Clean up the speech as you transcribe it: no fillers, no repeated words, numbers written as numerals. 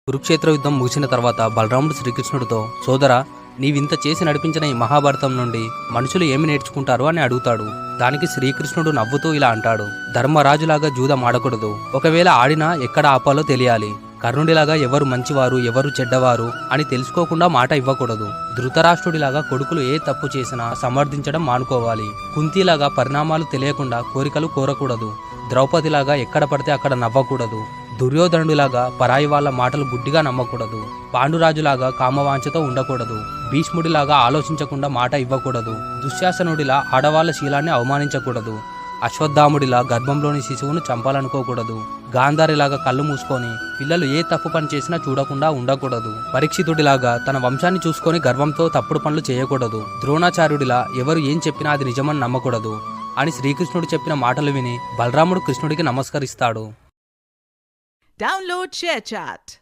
కురుక్షేత్ర యుద్ధం ముగిసిన తర్వాత బలరాముడు శ్రీకృష్ణుడితో, సోదరా, నీవింత చేసి నడిపించిన ఈ మహాభారతం నుండి మనుషులు ఏమి నేర్చుకుంటారు అని అడుగుతాడు. దానికి శ్రీకృష్ణుడు నవ్వుతూ ఇలా అంటాడు, ధర్మరాజులాగా జూదం ఆడకూడదు. ఒకవేళ ఆడినా ఎక్కడ ఆపాలో తెలియాలి. కర్ణుడిలాగా ఎవరు మంచివారు ఎవరు చెడ్డవారు అని తెలుసుకోకుండా మాట ఇవ్వకూడదు. ధృతరాష్ట్రుడిలాగా కొడుకులు ఏ తప్పు చేసినా సమర్థించడం మానుకోవాలి. కుంతిలాగా పరిణామాలు తెలియకుండా కోరికలు కోరకూడదు. ద్రౌపదిలాగా ఎక్కడ పడితే అక్కడ నవ్వకూడదు. దుర్యోధనుడిలాగా పరాయి వాళ్ళ మాటలు గుడ్డిగా నమ్మకూడదు. పాండురాజులాగా కామవాంఛతో ఉండకూడదు. భీష్ముడిలాగా ఆలోచించకుండా మాట ఇవ్వకూడదు. దుశ్శాసనుడిలా ఆడవాళ్ల శీలాన్ని అవమానించకూడదు. అశ్వత్థాముడిలా గర్భంలోని శిశువును చంపాలనుకోకూడదు. గాంధారిలాగా కళ్ళు మూసుకొని పిల్లలు ఏ తప్పు పని చేసినా చూడకుండా ఉండకూడదు. పరీక్షితుడిలాగా తన వంశాన్ని చూసుకొని గర్వంతో తప్పుడు పనులు చేయకూడదు. ద్రోణాచార్యుడిలా ఎవరు ఏం చెప్పినా అది నిజమని నమ్మకూడదు అని శ్రీకృష్ణుడు చెప్పిన మాటలు విని బలరాముడు కృష్ణుడికి నమస్కరిస్తాడు. Download ShareChat.